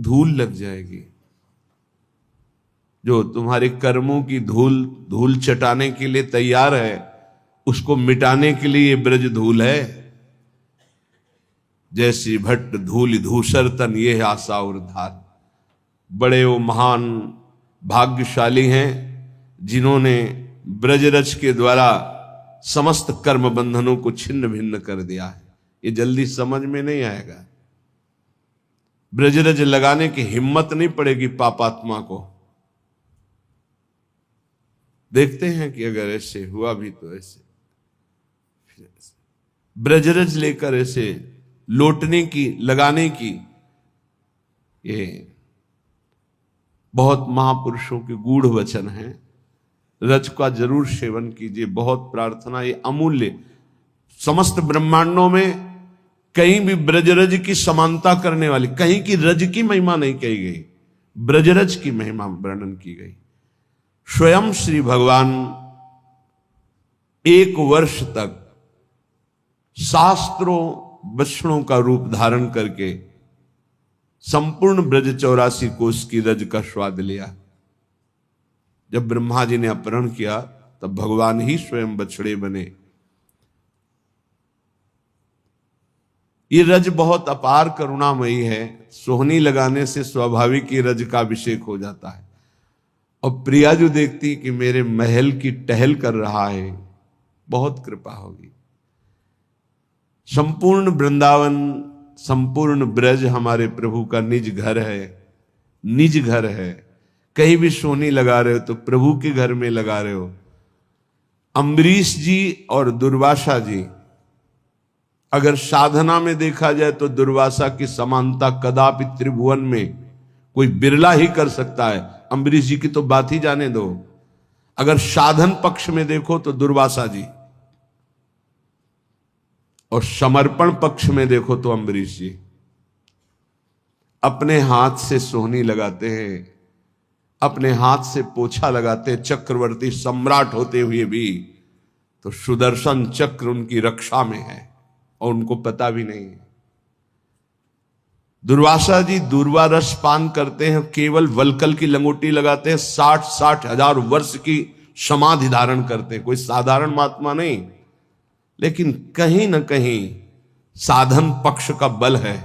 धूल लग जाएगी। जो तुम्हारे कर्मों की धूल चटाने के लिए तैयार है, उसको मिटाने के लिए ये ब्रज धूल है। जैसी भट्ट धूल धूसर तन ये आशा और धार। बड़े वो महान भाग्यशाली हैं जिन्होंने ब्रजरज के द्वारा समस्त कर्म बंधनों को छिन्न भिन्न कर दिया है। ये जल्दी समझ में नहीं आएगा। ब्रजरज लगाने की हिम्मत नहीं पड़ेगी पापात्मा को। देखते हैं कि अगर ऐसे हुआ भी तो ऐसे ब्रजरज लेकर ऐसे लौटने की, लगाने की, ये बहुत महापुरुषों के गूढ़ वचन हैं। रज का जरूर सेवन कीजिए, बहुत प्रार्थना। ये अमूल्य, समस्त ब्रह्मांडों में कहीं भी ब्रजरज की समानता करने वाली, कहीं की रज की महिमा नहीं कही गई, ब्रजरज की महिमा वर्णन की गई। स्वयं श्री भगवान 1 वर्ष तक शास्त्रों वचनों का रूप धारण करके संपूर्ण ब्रज 84 कोष की रज का स्वाद लिया। जब ब्रह्मा जी ने अपहरण किया तब भगवान ही स्वयं बछड़े बने। ये रज बहुत अपार करुणामयी है। सोहनी लगाने से स्वाभाविक ही रज का अभिषेक हो जाता है। और प्रिया जो देखती कि मेरे महल की टहल कर रहा है, बहुत कृपा होगी। संपूर्ण वृंदावन, संपूर्ण ब्रज हमारे प्रभु का निज घर है, निज घर है। कहीं भी सोनी लगा रहे हो तो प्रभु के घर में लगा रहे हो। अम्बरीश जी और दुर्वासा जी, अगर साधना में देखा जाए तो दुर्वासा की समानता कदापि त्रिभुवन में कोई बिरला ही कर सकता है। अम्बरीश जी की तो बात ही जाने दो। अगर साधन पक्ष में देखो तो दुर्वासा जी, और समर्पण पक्ष में देखो तो अम्बरीश जी। अपने हाथ से सोहनी लगाते हैं, अपने हाथ से पोछा लगाते हैं, चक्रवर्ती सम्राट होते हुए भी। तो सुदर्शन चक्र उनकी रक्षा में है और उनको पता भी नहीं है। दुर्वासा जी दूर्वा रस पान करते हैं, केवल वलकल की लंगोटी लगाते हैं, 60 हजार वर्ष की समाधि धारण करते हैं। कोई साधारण महात्मा नहीं, लेकिन कहीं ना कहीं साधन पक्ष का बल है।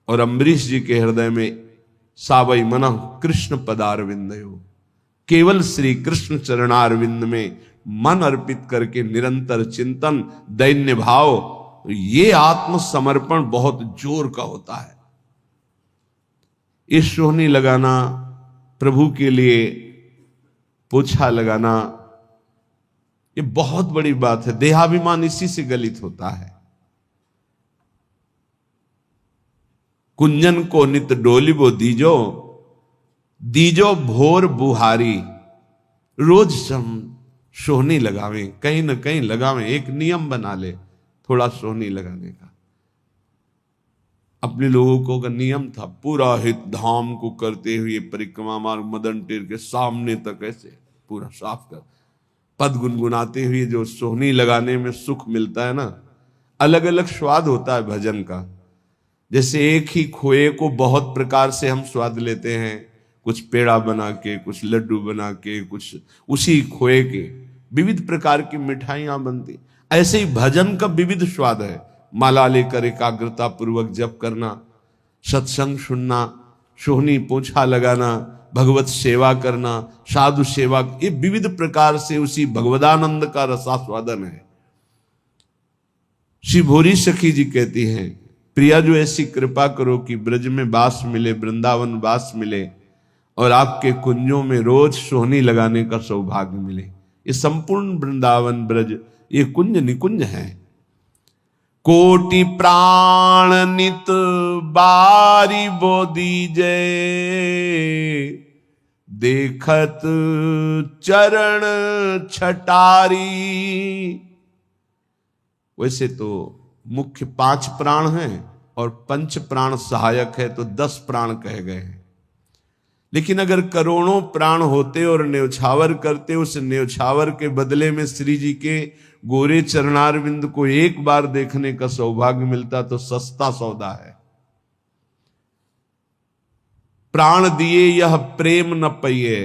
और अम्बरीश जी के हृदय में सावई मनः कृष्ण पदारविंदयो, केवल श्री कृष्ण चरणारविंद में मन अर्पित करके निरंतर चिंतन, दैन्य भाव, ये आत्मसमर्पण बहुत जोर का होता है। इस सोहनी लगाना, प्रभु के लिए पोछा लगाना, ये बहुत बड़ी बात है। देहाभिमान इसी से गलित होता है। कुंजन को नित डोलिबो दीजो, दीजो भोर बुहारी। रोज हम सोहनी लगावें, कहीं ना कहीं लगावें। एक नियम बना ले थोड़ा सोहनी लगाने का। अपने लोगों को का नियम था, पूरा हित धाम को करते हुए परिक्रमा मार्ग मदन टेर के सामने तक ऐसे पूरा साफ कर, पद गुनगुनाते हुए जो सोहनी लगाने में सुख मिलता है ना, अलग अलग स्वाद होता है भजन का। जैसे एक ही खोए को बहुत प्रकार से हम स्वाद लेते हैं, कुछ पेड़ा बना के, कुछ लड्डू बना के, कुछ उसी खोए के विविध प्रकार की मिठाइयां बनती। ऐसे ही भजन का विविध स्वाद है। माला लेकर एकाग्रता पूर्वक जप करना, सत्संग सुनना, सोहनी पोछा लगाना, भगवत सेवा करना, साधु सेवा, ये विविध प्रकार से उसी भगवदानंद का रसास्वादन है। श्री भोरी सखी जी कहती हैं, प्रिया जो ऐसी कृपा करो कि ब्रज में वास मिले, वृंदावन वास मिले, और आपके कुंजों में रोज सोहनी लगाने का सौभाग्य मिले। ये संपूर्ण वृंदावन ब्रज ये कुंज निकुंज है। कोटि प्राण नित बारी बोधी जय, देखत चरण छटारी। वैसे तो मुख्य 5 प्राण हैं और पंच प्राण सहायक है, तो 10 प्राण कहे गए हैं। लेकिन अगर करोड़ों प्राण होते और न्योछावर करते, उस न्योछावर के बदले में श्री जी के गोरे चरणारविंद को एक बार देखने का सौभाग्य मिलता तो सस्ता सौदा है। प्राण दिए यह प्रेम न पइए,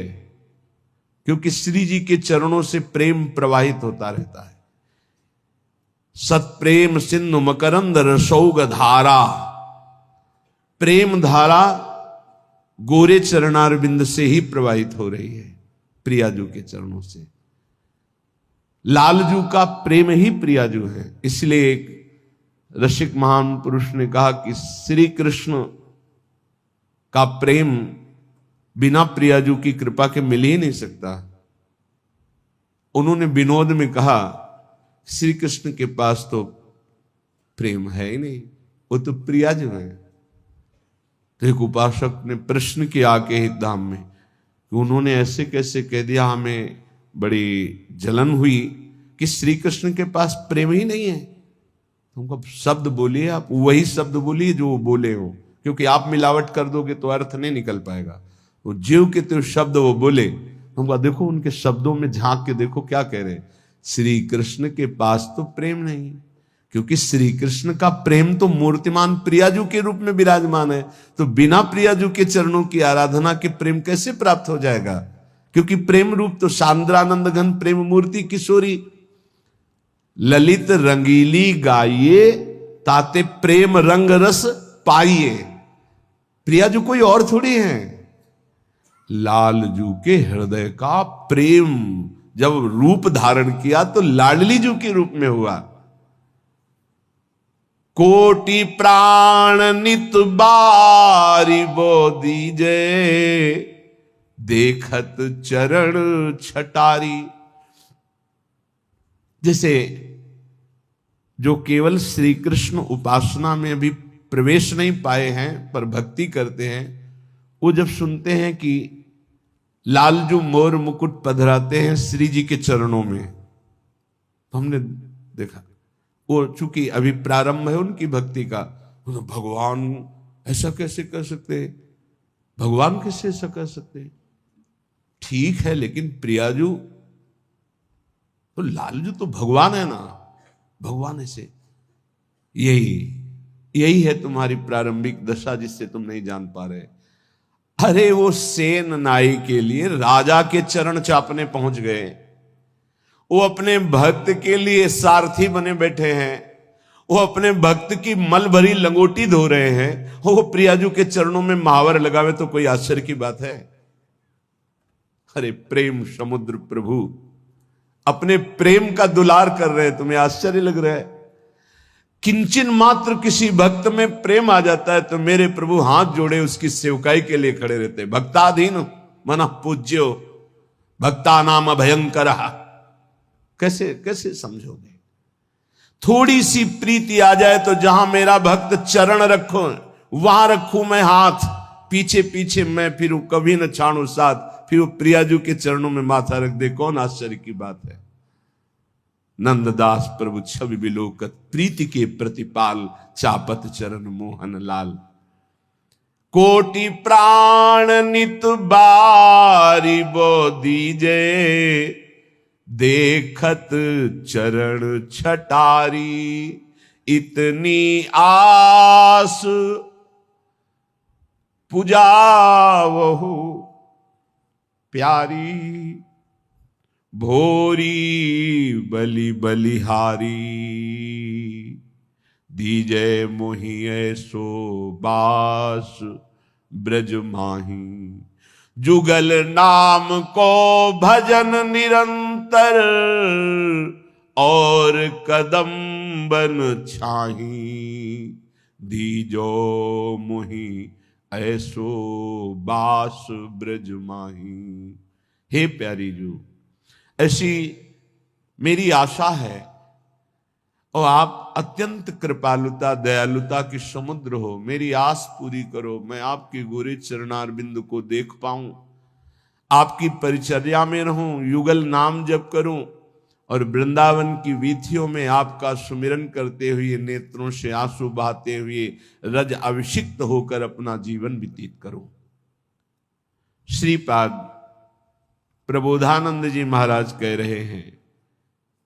क्योंकि श्री जी के चरणों से प्रेम प्रवाहित होता रहता है। सत्प्रेम सिंधु मकरंद रसौग धारा, प्रेम धारा गोरे चरणारविंद से ही प्रवाहित हो रही है, प्रियाजू के चरणों से। लालजू का प्रेम ही प्रियाजू है। इसलिए एक रसिक महान पुरुष ने कहा कि श्री कृष्ण का प्रेम बिना प्रियाजू की कृपा के मिल ही नहीं सकता। उन्होंने विनोद में कहा, श्री कृष्ण के पास तो प्रेम है ही नहीं, वो तो प्रियाजू है। तो एक उपासक ने प्रश्न किया के हित धाम में कि उन्होंने ऐसे कैसे कह दिया, हमें बड़ी जलन हुई कि श्री कृष्ण के पास प्रेम ही नहीं है। तुमको शब्द बोलिए, आप वही शब्द बोलिए जो वो बोले हो, क्योंकि आप मिलावट कर दोगे तो अर्थ नहीं निकल पाएगा। वो जीव के तो शब्द वो बोले, तुमको देखो उनके शब्दों में झांक के देखो क्या कह रहे हैं। श्री कृष्ण के पास तो प्रेम नहीं, क्योंकि श्री कृष्ण का प्रेम तो मूर्तिमान प्रियाजू के रूप में विराजमान है। तो बिना प्रियाजू के चरणों की आराधना के प्रेम कैसे प्राप्त हो जाएगा? क्योंकि प्रेम रूप तो सांद्रानंद घन प्रेम मूर्ति किशोरी, ललित रंगीली गाइए ताते प्रेम रंग रस पाइए। प्रियाजू कोई और थोड़ी है, लालजू के हृदय का प्रेम जब रूप धारण किया तो लाडली जू के रूप में हुआ। कोटि प्राण नित बारी बो दीजे, देखत चरण छटारी। जैसे जो केवल श्री कृष्ण उपासना में अभी प्रवेश नहीं पाए हैं पर भक्ति करते हैं, वो जब सुनते हैं कि लालजू मोर मुकुट पधराते हैं श्री जी के चरणों में, तो हमने देखा वो चूंकि अभी प्रारंभ है उनकी भक्ति का, भगवान ऐसा कैसे कर सकते, भगवान कैसे ऐसा कर सकते? ठीक है, लेकिन प्रियाजू तो लालजू तो भगवान है ना, भगवान ऐसे। यही है तुम्हारी प्रारंभिक दशा जिससे तुम नहीं जान पा रहे। अरे वो सेन नाई के लिए राजा के चरण चापने पहुंच गए, वो अपने भक्त के लिए सारथी बने बैठे हैं, वो अपने भक्त की मल भरी लंगोटी धो रहे हैं, वो प्रियाजू के चरणों में महावर लगावे तो कोई आश्चर्य की बात है? अरे प्रेम समुद्र प्रभु अपने प्रेम का दुलार कर रहे हैं, तुम्हें आश्चर्य लग रहा है? किंचन मात्र किसी भक्त में प्रेम आ जाता है तो मेरे प्रभु हाथ जोड़े उसकी सेवकाई के लिए खड़े रहते हैं। भक्ताधीन मन पूज्यो भक्ता नाम भयंकर। कैसे कैसे समझोगे? थोड़ी सी प्रीति आ जाए तो जहां मेरा भक्त चरण रखो वहां रखूं मैं हाथ, पीछे पीछे मैं फिर कभी न छाणू साथ, फिर वो प्रियाजू के चरणों में माथा रख दे, कौन आश्चर्य की बात है? नंददास प्रभु छवि बिलोकत प्रीति के प्रतिपाल, चापत चरण मोहन लाल। कोटि प्राण नित बारी बो दीजे, देखत चरण छटारी। इतनी आस पुजावहु प्यारी, भोरी बलि बलिहारी। दीजे मोहि ऐसो बास ब्रज माही, जुगल नाम को भजन निरंतर, और कदम बन छाही। दीजो मोहि ऐसो बास ब्रज माही। हे प्यारी जू, ऐसी मेरी आशा है और आप अत्यंत कृपालुता दयालुता की समुद्र हो, मेरी आस पूरी करो। मैं आपके गोरे चरणारविंद को देख पाऊं, आपकी परिचर्या में रहूं, युगल नाम जप करूं और वृंदावन की वीथियों में आपका सुमिरन करते हुए, नेत्रों से आंसू बहाते हुए, रज अभिषिक्त होकर अपना जीवन व्यतीत करूं। श्रीपाद प्रबोधानंद जी महाराज कह रहे हैं,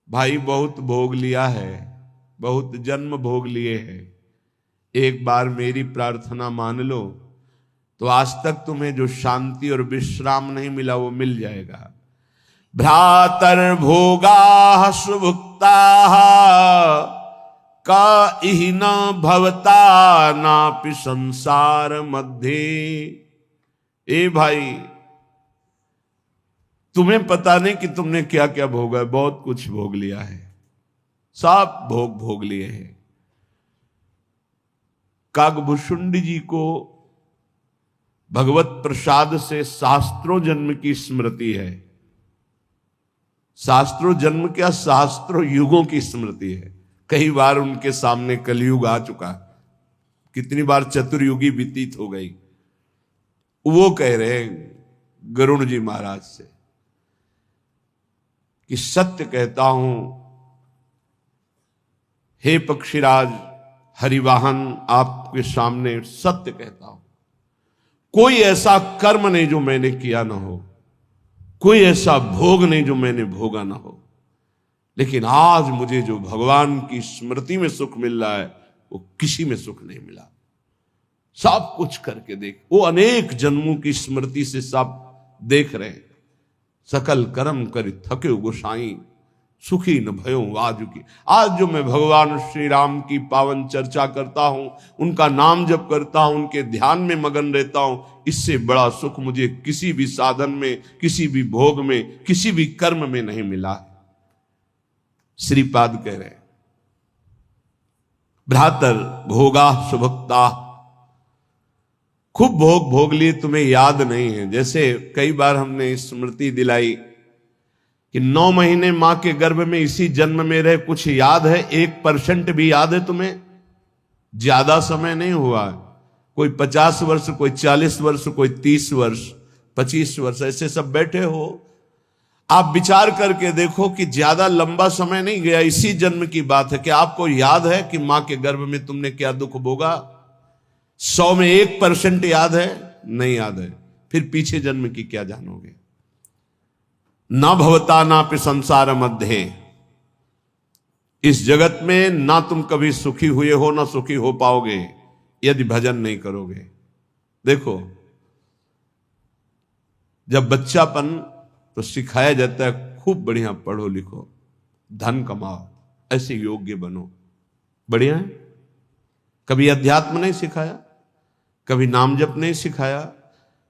भाई बहुत भोग लिया है, बहुत जन्म भोग लिए हैं, एक बार मेरी प्रार्थना मान लो, तो आज तक तुम्हें जो शांति और विश्राम नहीं मिला वो मिल जाएगा। भ्रातर भोगा सुभुक्ता का इहि न भवता नापि संसार मध्य। ए भाई, तुम्हें पता नहीं कि तुमने क्या क्या भोगा है। बहुत कुछ भोग लिया है, सब भोग लिए हैं। काकभूषुंडी जी को भगवत प्रसाद से शास्त्रों जन्म की स्मृति है। शास्त्रों जन्म क्या, शास्त्रों युगों की स्मृति है। कई बार उनके सामने कलयुग आ चुका, कितनी बार चतुर्युगी व्यतीत हो गई। वो कह रहे हैं गरुण जी महाराज से कि सत्य कहता हूं हे पक्षीराज हरिवाहन, आपके सामने सत्य कहता हूं, कोई ऐसा कर्म नहीं जो मैंने किया ना हो, कोई ऐसा भोग नहीं जो मैंने भोगा ना हो, लेकिन आज मुझे जो भगवान की स्मृति में सुख मिल रहा है वो किसी में सुख नहीं मिला। सब कुछ करके देख, वो अनेक जन्मों की स्मृति से सब देख रहे हैं। सकल कर्म कर थके गोसाई, सुखी न भयो आज की। आज जो मैं भगवान श्री राम की पावन चर्चा करता हूं, उनका नाम जप करता हूं, उनके ध्यान में मगन रहता हूं, इससे बड़ा सुख मुझे किसी भी साधन में, किसी भी भोग में, किसी भी कर्म में नहीं मिला। श्रीपाद कह रहे भ्रातर भोगा सुभक्ता, खूब भोग लिए, तुम्हें याद नहीं है। जैसे कई बार हमने स्मृति दिलाई कि 9 महीने मां के गर्भ में इसी जन्म में रहे, कुछ याद है? 1% भी याद है तुम्हें? ज्यादा समय नहीं हुआ, कोई 50 वर्ष, कोई 40 वर्ष, कोई 30 वर्ष, 25 वर्ष, ऐसे सब बैठे हो। आप विचार करके देखो कि ज्यादा लंबा समय नहीं गया, इसी जन्म की बात है। कि आपको याद है कि मां के गर्भ में तुमने क्या दुख भोगा? 100 में 1% याद है? नहीं याद है। फिर पीछे जन्म की क्या जानोगे? ना भवता ना पे संसार मध्य, इस जगत में ना तुम कभी सुखी हुए हो ना सुखी हो पाओगे यदि भजन नहीं करोगे। देखो, जब बच्चापन तो सिखाया जाता है खूब बढ़िया पढ़ो लिखो, धन कमाओ, ऐसे योग्य बनो, बढ़िया है। कभी अध्यात्म नहीं सिखाया, कभी नाम जप नहीं सिखाया,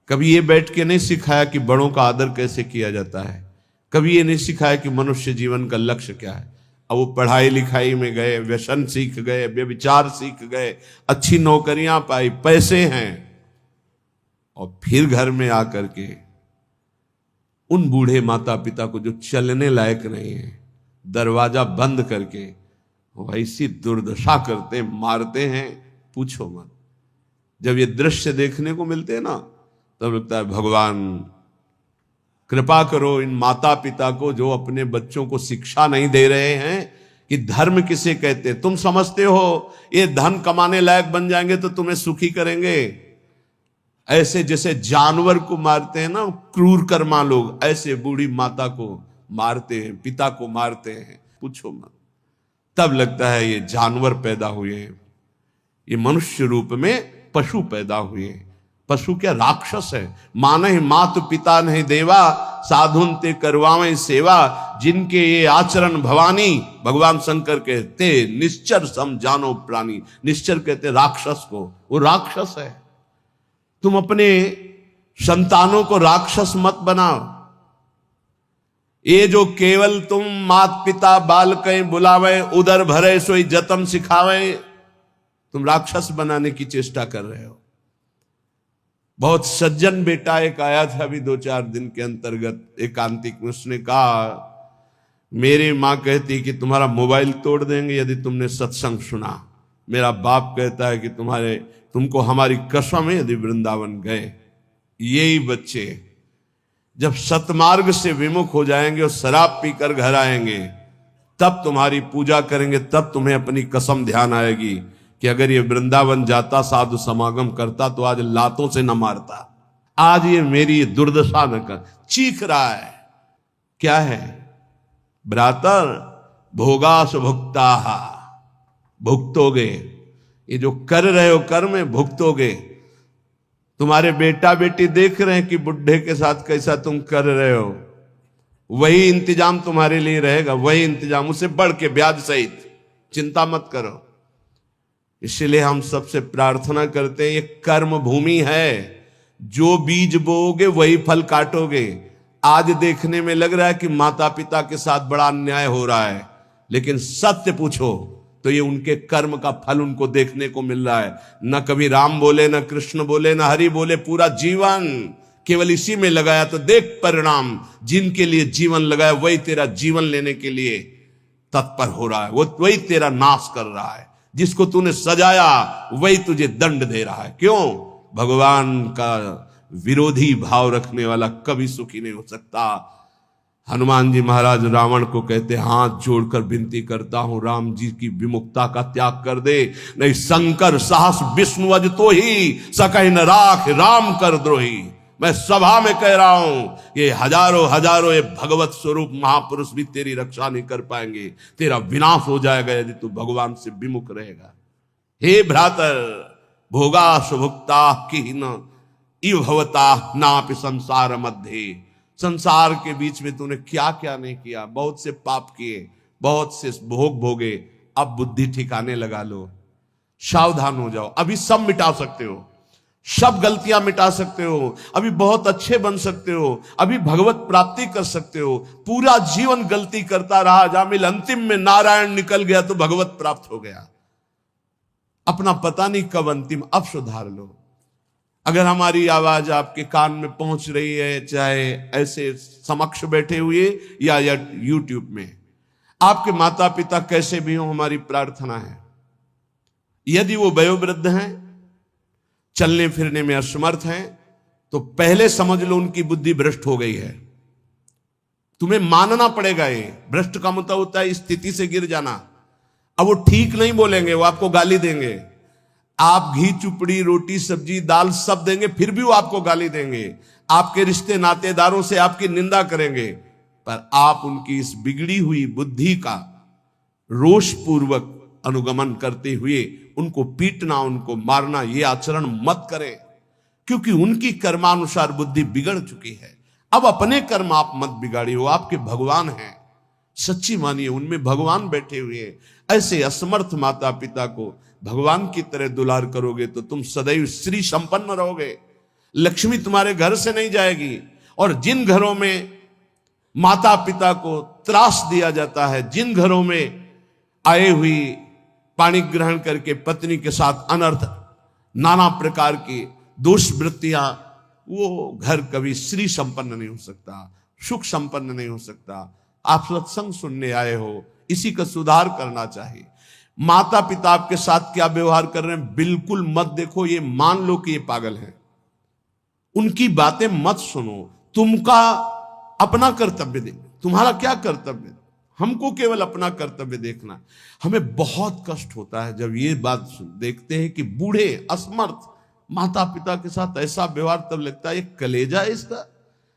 कभी ये बैठ के नहीं सिखाया कि बड़ों का आदर कैसे किया जाता है, कभी ये नहीं सिखाया कि मनुष्य जीवन का लक्ष्य क्या है। अब वो पढ़ाई लिखाई में गए, व्यसन सीख गए, व्यभिचार सीख गए, अच्छी नौकरियां पाई, पैसे हैं, और फिर घर में आकर के उन बूढ़े माता पिता को जो चलने लायक नहीं है, दरवाजा बंद करके वैसी दुर्दशा करते, मारते हैं, पूछो मत। जब ये दृश्य देखने को मिलते हैं ना, तब लगता है भगवान कृपा करो इन माता पिता को जो अपने बच्चों को शिक्षा नहीं दे रहे हैं कि धर्म किसे कहते। तुम समझते हो ये धन कमाने लायक बन जाएंगे तो तुम्हें सुखी करेंगे, ऐसे जैसे जानवर को मारते हैं ना क्रूर कर्मा लोग, ऐसे बूढ़ी माता को मारते हैं, पिता को मारते हैं, पूछो मत। तब लगता है ये जानवर पैदा हुए हैं, ये मनुष्य रूप में पशु पैदा हुए हैं। पशु क्या, राक्षस है। माने मातु पिता नहीं देवा, साधुन ते करवावें सेवा, जिनके ये आचरण भवानी, भगवान शंकर कहते निश्चर सम जानो प्राणी। निश्चर कहते राक्षस को, वो राक्षस है। तुम अपने संतानों को राक्षस मत बनाओ। ये जो केवल तुम मात पिता बाल कहीं बुलावे, उदर भरे सोई जतन सिखावे, तुम राक्षस बनाने की चेष्टा कर रहे हो। बहुत सज्जन बेटा एक आया था अभी 2-4 दिन के अंतर्गत एकांतिक में, उसने कहा मेरी मां कहती कि तुम्हारा मोबाइल तोड़ देंगे यदि तुमने सत्संग सुना। मेरा बाप कहता है कि तुमको हमारी कसम है यदि वृंदावन गए। यही बच्चे जब सतमार्ग से विमुख हो जाएंगे और शराब पीकर घर आएंगे, तब तुम्हारी पूजा करेंगे, तब तुम्हें अपनी कसम ध्यान आएगी कि अगर ये वृंदावन जाता, साधु समागम करता, तो आज लातों से न मारता। आज ये मेरी दुर्दशा न कर। चीख रहा है, क्या है? भ्रातर भोगा सुभुक्ता, भुगतोगे। ये जो कर रहे हो कर्म में भुगतोगे। तुम्हारे बेटा बेटी देख रहे हैं कि बुढ़े के साथ कैसा तुम कर रहे हो, वही इंतजाम तुम्हारे लिए रहेगा, वही इंतजाम, उसे बढ़ के ब्याज सहित। चिंता मत करो। इसलिए हम सबसे प्रार्थना करते हैं, ये कर्म भूमि है, जो बीज बोओगे वही फल काटोगे। आज देखने में लग रहा है कि माता पिता के साथ बड़ा अन्याय हो रहा है, लेकिन सत्य पूछो तो ये उनके कर्म का फल उनको देखने को मिल रहा है। न कभी राम बोले, न कृष्ण बोले, न हरि बोले, पूरा जीवन केवल इसी में लगाया, तो देख परिणाम। जिनके लिए जीवन लगाया वही तेरा जीवन लेने के लिए तत्पर हो रहा है, वो वही तेरा नाश कर रहा है। जिसको तूने सजाया वही तुझे दंड दे रहा है। क्यों? भगवान का विरोधी भाव रखने वाला कभी सुखी नहीं हो सकता। हनुमान जी महाराज रावण को कहते, हाथ जोड़कर विनती करता हूं, राम जी की विमुखता का त्याग कर दे, नहीं शंकर साहस विष्णु अज तो ही सकहि न राख राम कर द्रोही। मैं सभा में कह रहा हूं, ये हजारों हजारों ये भगवत स्वरूप महापुरुष भी तेरी रक्षा नहीं कर पाएंगे, तेरा विनाश हो जाएगा यदि तू भगवान से विमुख रहेगा। हे भ्रातर, भोगा सुभुक्ता की न इव भवता नापि संसार मध्य। संसार के बीच में तूने क्या क्या नहीं किया, बहुत से पाप किए, बहुत से भोग भोगे। अब बुद्धि ठिकाने लगा लो, सावधान हो जाओ। अभी सब मिटा सकते हो, सब गलतियां मिटा सकते हो, अभी बहुत अच्छे बन सकते हो, अभी भगवत प्राप्ति कर सकते हो। पूरा जीवन गलती करता रहा, जामिल अंतिम में नारायण निकल गया तो भगवत प्राप्त हो गया। अपना पता नहीं कब अंतिम, अब सुधार लो। अगर हमारी आवाज आपके कान में पहुंच रही है, चाहे ऐसे समक्ष बैठे हुए या यूट्यूब में, आपके माता पिता कैसे भी हो, हमारी प्रार्थना है, यदि वो वयोवृद्ध हैं, चलने फिरने में असमर्थ हैं, तो पहले समझ लो उनकी बुद्धि भ्रष्ट हो गई है। तुम्हें मानना पड़ेगा। ये भ्रष्ट का मतलब होता है स्थिति से गिर जाना। अब वो ठीक नहीं बोलेंगे, वो आपको गाली देंगे। आप घी चुपड़ी रोटी सब्जी दाल सब देंगे, फिर भी वो आपको गाली देंगे। आपके रिश्ते नातेदारों से आपकी निंदा करेंगे, पर आप उनकी इस बिगड़ी हुई बुद्धि का रोष पूर्वक अनुगमन करते हुए उनको पीटना, उनको मारना, ये आचरण मत करें, क्योंकि उनकी कर्मानुसार बुद्धि बिगड़ चुकी है। अब अपने कर्म आप मत बिगाड़िए, वो आपके भगवान हैं। सच्ची मानिए, उनमें भगवान बैठे हुए हैं। ऐसे असमर्थ माता पिता को भगवान की तरह दुलार करोगे तो तुम सदैव श्री संपन्न रहोगे। लक्ष्मी तुम्हारे घर से नहीं जाएगी। और जिन घरों में माता पिता को त्रास दिया जाता है, जिन घरों में आए हुई पानी ग्रहण करके पत्नी के साथ अनर्थ नाना प्रकार की दोष वृत्तियां, वो घर कभी श्री संपन्न नहीं हो सकता, सुख संपन्न नहीं हो सकता। आप सत्संग सुनने आए हो, इसी का सुधार करना चाहिए। माता पिता आपके साथ क्या व्यवहार कर रहे हैं बिल्कुल मत देखो, ये मान लो कि ये पागल है, उनकी बातें मत सुनो। तुमका अपना कर्तव्य दे, तुम्हारा क्या कर्तव्य, हमको केवल अपना कर्तव्य देखना। हमें बहुत कष्ट होता है जब ये बात देखते हैं कि बूढ़े असमर्थ माता पिता के साथ ऐसा व्यवहार, तब लगता है ये कलेजा है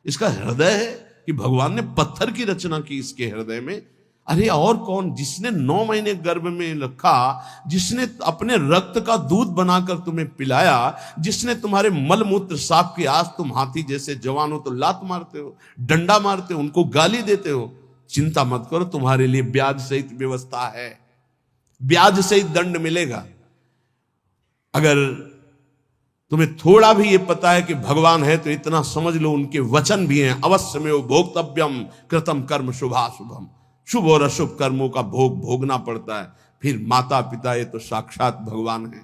इसका हृदय है कि भगवान ने पत्थर की रचना की इसके हृदय में। अरे और कौन, जिसने 9 महीने गर्भ में रखा, जिसने अपने रक्त का दूध बनाकर तुम्हें पिलाया, जिसने तुम्हारे मल मूत्र साफ किया, आज तुम हाथी जैसे जवान हो तो लात मारते हो, डंडा मारते हो, उनको गाली देते हो। चिंता मत करो, तुम्हारे लिए ब्याज सहित व्यवस्था है, ब्याज सहित दंड मिलेगा। अगर तुम्हें थोड़ा भी ये पता है कि भगवान है तो इतना समझ लो उनके वचन भी हैं, अवश्य में वो भोक्तव्यम कृतम कर्म शुभाशुभम। शुभ और अशुभ कर्मों का भोग भोगना पड़ता है। फिर माता पिता ये तो साक्षात भगवान है,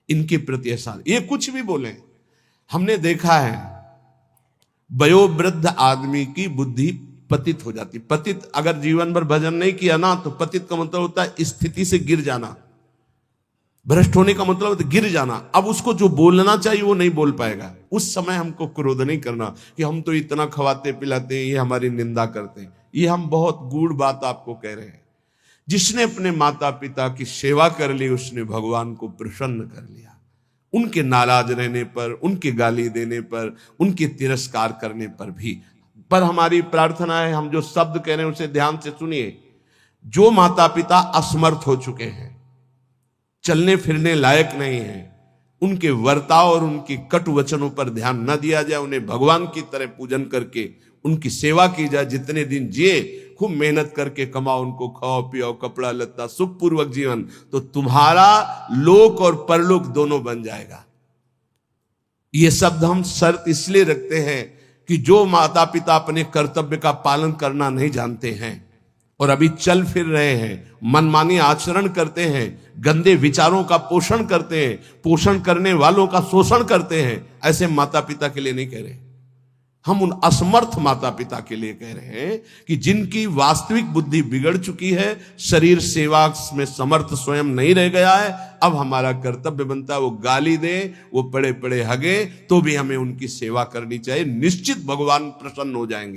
इनके प्रति ऐसा ये कुछ भी बोले। हमने देखा है वयोवृद्ध आदमी की बुद्धि पतित हो जाती। पतित अगर जीवन भर भजन नहीं किया ना, तो पतित का मतलब होता है स्थिति से गिर जाना। भ्रष्ट होने का मतलब होता है गिर जाना। अब उसको जो बोलना चाहिए वो नहीं बोल पाएगा। उस समय हमको क्रोध नहीं करना कि हम तो इतना खवाते पिलाते हैं, ये हमारी निंदा करते हैं। ये हम बहुत गूढ़ बात आपको कह रहे हैं। जिसने अपने माता पिता की सेवा कर ली, उसने भगवान को प्रसन्न कर लिया। उनके नाराज रहने पर, उनके गाली देने पर, उनके तिरस्कार करने पर भी। पर हमारी प्रार्थना है, हम जो शब्द कह रहे हैं उसे ध्यान से सुनिए। जो माता पिता असमर्थ हो चुके हैं, चलने फिरने लायक नहीं है, उनके वर्ताव और उनके कटु वचनों पर ध्यान न दिया जाए, उन्हें भगवान की तरह पूजन करके उनकी सेवा की जाए। जितने दिन जिए खूब मेहनत करके कमाओ, उनको खाओ पियो, कपड़ा लत्ता, सुखपूर्वक जीवन, तो तुम्हारा लोक और परलोक दोनों बन जाएगा। ये शब्द हम शर्त इसलिए रखते हैं कि जो माता पिता अपने कर्तव्य का पालन करना नहीं जानते हैं और अभी चल फिर रहे हैं, मनमानी आचरण करते हैं, गंदे विचारों का पोषण करते हैं, पोषण करने वालों का शोषण करते हैं, ऐसे माता पिता के लिए नहीं कह रहे। हम उन असमर्थ माता पिता के लिए कह रहे हैं कि जिनकी वास्तविक बुद्धि बिगड़ चुकी है, शरीर सेवा में समर्थ स्वयं नहीं रह गया है। अब हमारा कर्तव्य बनता है वो गाली दे, वो पड़े पड़े हगे, तो भी हमें उनकी सेवा करनी चाहिए। निश्चित भगवान प्रसन्न हो जाएंगे।